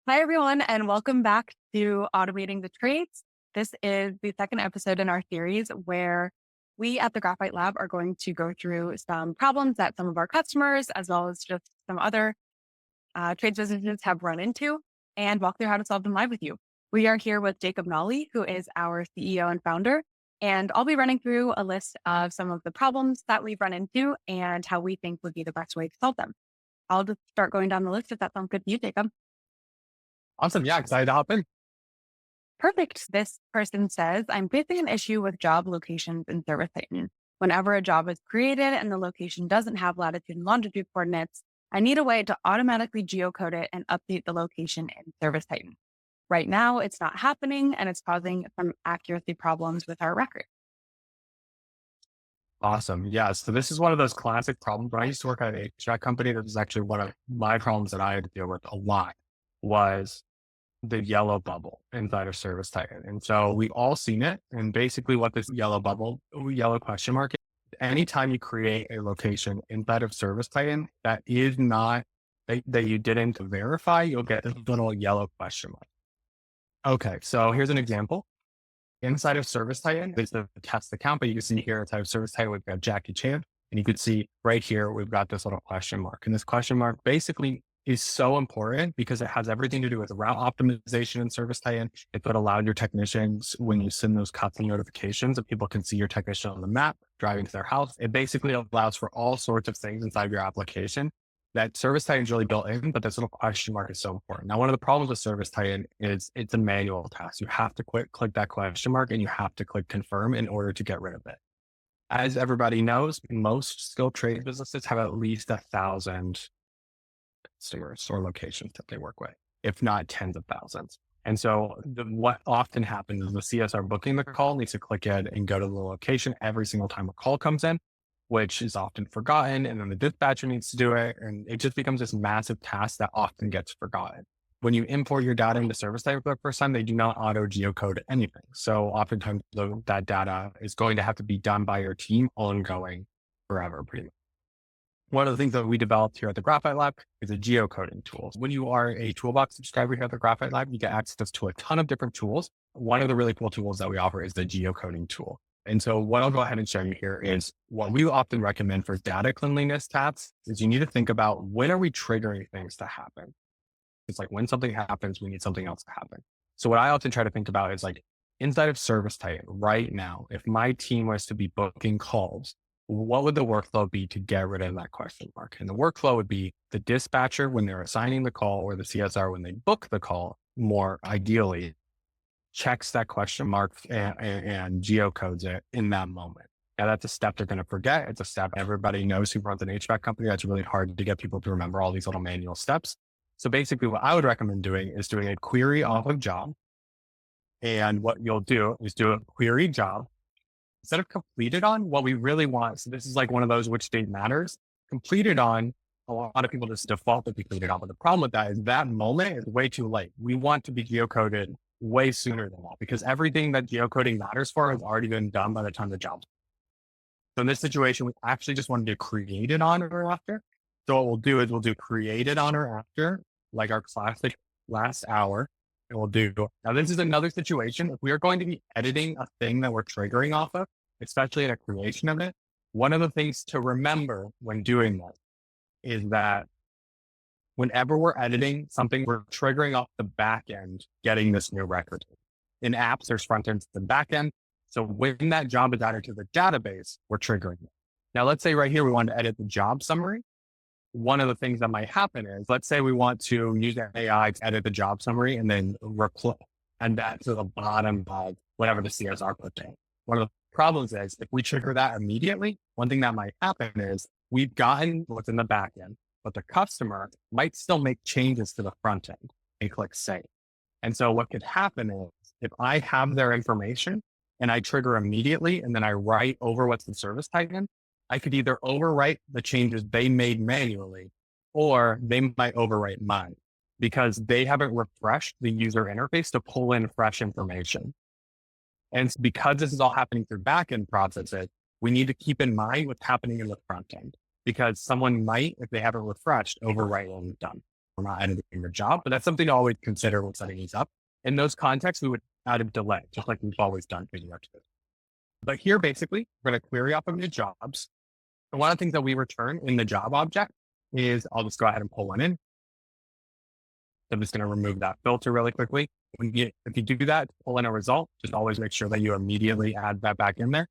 Hi, everyone, and welcome back to Automating the Trades. This is the second episode in our series where we at the Graphite Lab are going to go through some problems that some of our customers, as well as just some other trades businesses have run into and walk through how to solve them live with you. We are here with Jacob Nolly, who is our CEO and founder, and I'll be running through a list of some of the problems that we've run into and how we think would be the best way to solve them. I'll just start going down the list if that sounds good to you, Jacob. Awesome. Yeah, excited to hop in. Perfect. This person says, I'm facing an issue with job locations in Servicetitan. Whenever a job is created and the location doesn't have latitude and longitude coordinates, I need a way to automatically geocode it and update the location in Servicetitan. Right now, it's not happening and it's causing some accuracy problems with our record. Awesome. Yeah. So this is one of those classic problems. When I used to work at an HVAC company, this is actually one of my problems that I had to deal with a lot was the yellow bubble inside of Servicetitan. And so we've all seen it. And basically what this yellow question mark is, anytime you create a location inside of Servicetitan that is not, that you didn't verify, you'll get this little yellow question mark. Okay. So here's an example. Inside of Servicetitan, there's the test account, but you can see here inside of Servicetitan, we've got Jackie Chan. And you can see right here, we've got this little question mark. And this question mark basically is so important because it has everything to do with route optimization in Servicetitan. It could allow your technicians, when you send those custom notifications, that people can see your technician on the map driving to their house. It basically allows for all sorts of things inside of your application that Servicetitan is really built in, but this little question mark is so important. Now, one of the problems with Servicetitan is it's a manual task. You have to click that question mark and you have to click confirm in order to get rid of it. As everybody knows, most skilled trade businesses have at least 1,000 customers or locations that they work with, if not tens of thousands. And so what often happens is the CSR booking the call needs to click in and go to the location every single time a call comes in, which is often forgotten. And then the dispatcher needs to do it. And it just becomes this massive task that often gets forgotten. When you import your data into Servicetitan for the first time, they do not auto geocode anything. So oftentimes that data is going to have to be done by your team ongoing forever, pretty much. One of the things that we developed here at the Graphite Lab is a geocoding tool. When you are a toolbox subscriber here at the Graphite Lab, you get access to a ton of different tools. One of the really cool tools that we offer is the geocoding tool. And so what I'll go ahead and show you here is what we often recommend for data cleanliness tasks is you need to think about when are we triggering things to happen? It's like when something happens, we need something else to happen. So what I often try to think about is like inside of Servicetitan right now, if my team was to be booking calls, what would the workflow be to get rid of that question mark? And the workflow would be the dispatcher when they're assigning the call or the CSR when they book the call, more ideally, checks that question mark and geocodes it in that moment. Now that's a step they're going to forget. It's a step everybody knows who runs an HVAC company. That's really hard to get people to remember all these little manual steps. So basically what I would recommend doing is doing a query off of job. And what you'll do is do a query job. Instead of completed on, what we really want, so this is like one of those which date matters, completed on, a lot of people just default to completed on. But the problem with that is that moment is way too late. We want to be geocoded way sooner than that because everything that geocoding matters for has already been done by the time the job's. So in this situation, we actually just want to do created on or after. So what we'll do is we'll do created on or after, like our classic last hour. And we'll do, now this is another situation. If we are going to be editing a thing that we're triggering off of, especially in a creation of it, one of the things to remember when doing that is that whenever we're editing something, we're triggering off the back end, getting this new record. In apps, there's front end and back end. So when that job is added to the database, we're triggering it. Now, let's say right here, we want to edit the job summary. One of the things that might happen is, let's say we want to use AI to edit the job summary and then and that to the bottom of whatever the CSR put in. One of the problems is if we trigger that immediately, one thing that might happen is we've gotten what's in the back end, but the customer might still make changes to the front end and click save. And so what could happen is if I have their information and I trigger immediately and then I write over what's in Servicetitan, I could either overwrite the changes they made manually, or they might overwrite mine because they haven't refreshed the user interface to pull in fresh information. And because this is all happening through backend processes, we need to keep in mind what's happening in the front end because someone might, if they haven't refreshed, overwrite what we've done. we're not editing your job, but that's something to always consider when setting these up. In those contexts, we would add a delay, just like we've always done. But here, basically, we're going to query off of the jobs. And one of the things that we return in the job object is, I'll just go ahead and pull one in. I'm just going to remove that filter really quickly. If you do that, pull in a result, just always make sure that you immediately add that back in there.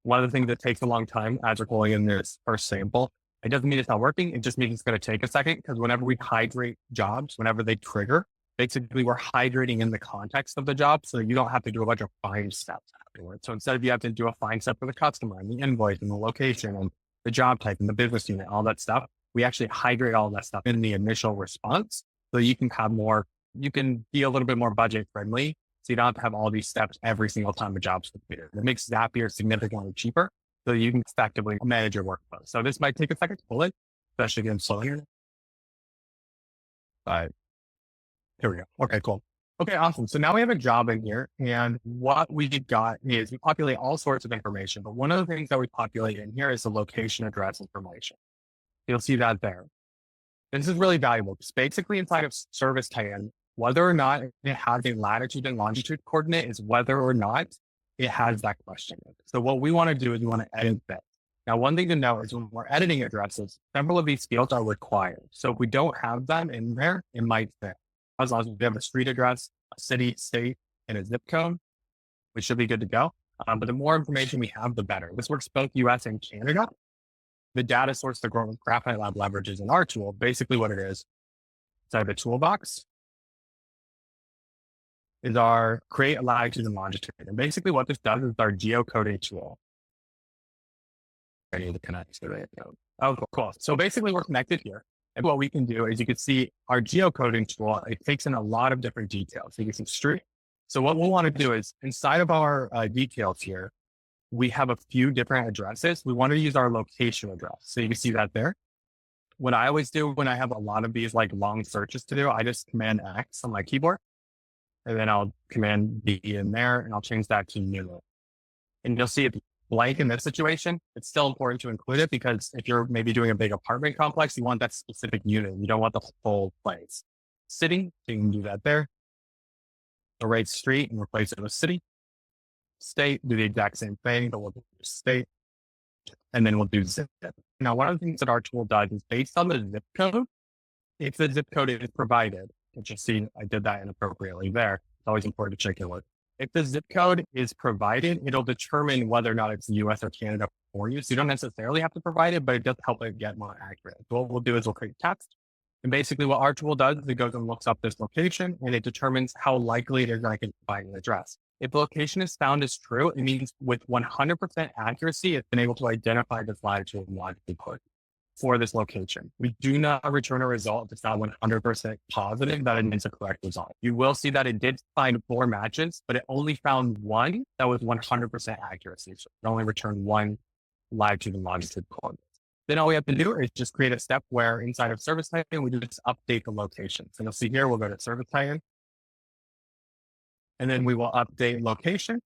One of the things that takes a long time as we're pulling in this first sample, it doesn't mean it's not working. It just means it's going to take a second, because whenever we hydrate jobs, whenever they trigger, basically we're hydrating in the context of the job, so you don't have to do a bunch of find steps afterwards. So instead of you have to do a find step for the customer and the invoice and the location and the job type and the business unit, all that stuff, we actually hydrate all that stuff in the initial response. So you can have more, you can be a little bit more budget friendly. So you don't have to have all these steps every single time a job's completed. It makes Zapier significantly cheaper, so you can effectively manage your workflow. So this might take a second to pull it, especially if I'm slow here. But here we go. Okay, cool. Okay, awesome. So now we have a job in here, and what we've got is we populate all sorts of information. But one of the things that we populate in here is the location address information. You'll see that there. This is really valuable because basically inside of Servicetitan, whether or not it has a latitude and longitude coordinate is whether or not it has that question. So what we want to do is we want to edit that. Now, one thing to know is when we're editing addresses, several of these fields are required. So if we don't have them in there, it might fail. As long as we have a street address, a city, state, and a zip code, we should be good to go. But the more information we have, the better. This works both US and Canada. The data source the Graphite Lab leverages in our tool, basically what it is, inside the toolbox, is our create a latitude and longitude. And basically what this does is our geocoding tool. I need to connect to it. Oh, cool. So basically we're connected here. And what we can do is you can see our geocoding tool, it takes in a lot of different details. So you can see street. So what we'll want to do is inside of our details here, we have a few different addresses. We want to use our location address. So you can see that there. What I always do when I have a lot of these like long searches to do, I just command X on my keyboard, and then I'll command B in there, and I'll change that to new. And you'll see it's blank in this situation. It's still important to include it because if you're maybe doing a big apartment complex, you want that specific unit. You don't want the whole place. City, so you can do that there. Erase street and replace it with city. State, do the exact same thing, but we'll do state, and then we'll do zip. Now, one of the things that our tool does is based on the zip code, if the zip code is provided, which you see, I did that inappropriately there. It's always important to check it with. If the zip code is provided, it'll determine whether or not it's US or Canada for you. So you don't necessarily have to provide it, but it does help it get more accurate. So what we'll do is we'll create text. And basically what our tool does is it goes and looks up this location, and it determines how likely it is that I can find an address. If the location is found as true, it means with 100% accuracy, it's been able to identify this latitude and longitude code for this location. We do not return a result if it's not 100% positive that it is a correct result. You will see that it did find 4 matches, but it only found one that was 100% accuracy. So it only returned one latitude and longitude code. Then all we have to do is just create a step where inside of Servicetitan, we just update the location. So you'll see here, we'll go to Servicetitan, and then we will update location.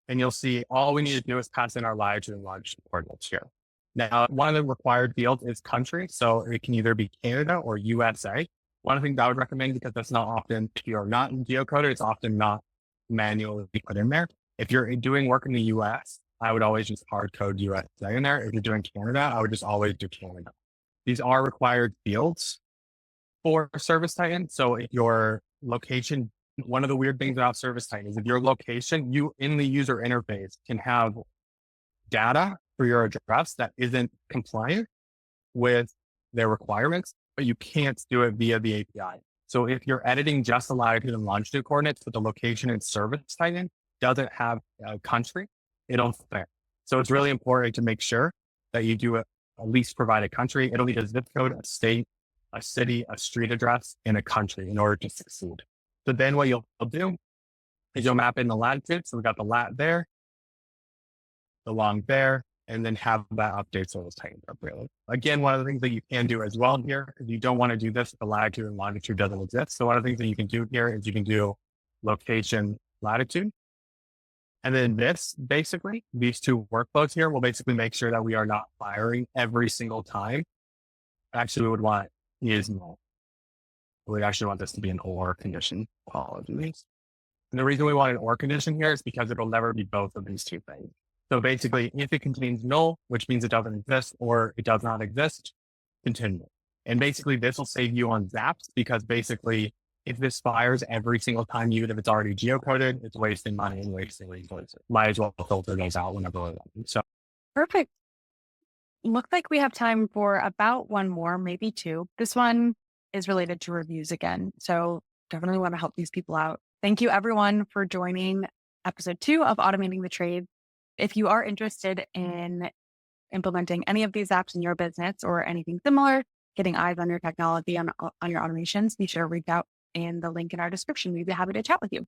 And you'll see all we need to do is pass in our latitude and longitude coordinates here. Now, one of the required fields is country. So it can either be Canada or USA. One of the things I would recommend, because that's not often, if you're not in geocoder, it's often not manually put in there. If you're doing work in the US, I would always just hard code USA in there. If you're doing Canada, I would just always do Canada. These are required fields for Servicetitan. So if your location, one of the weird things about Servicetitan is if your location, you in the user interface can have data for your address that isn't compliant with their requirements, but you can't do it via the API. So if you're editing just the latitude and longitude coordinates, but the location in Servicetitan doesn't have a country, it'll fail. So it's really important to make sure that you do at least provide a country. It'll need a zip code, a state, a city, a street address, and a country in order to succeed. So then what you'll do is you'll map in the latitude. So we got the lat there, the long there, and then have that update so it's tightened appropriately. Again, one of the things that you can do as well here, because you don't want to do this if the latitude and longitude doesn't exist. So one of the things that you can do here is you can do location, latitude. And then this, basically, these two workflows here will basically make sure that we are not firing every single time actually we would want is null. We actually want this to be an or condition. Apologies. And the reason we want an or condition here is because it'll never be both of these two things. So basically, if it contains null, which means it doesn't exist, or it does not exist, continue. And basically, this will save you on zaps because basically, if this fires every single time, even if it's already geocoded, it's wasting money and wasting resources. Might as well filter those out whenever we're ready. So Perfect. Looks like we have time for about one more, maybe two. This one is related to reviews again. So definitely want to help these people out. Thank you everyone for joining episode 2 of Automating the Trade. If you are interested in implementing any of these apps in your business or anything similar, getting eyes on your technology, on your automations, be sure to reach out in the link in our description. We'd be happy to chat with you.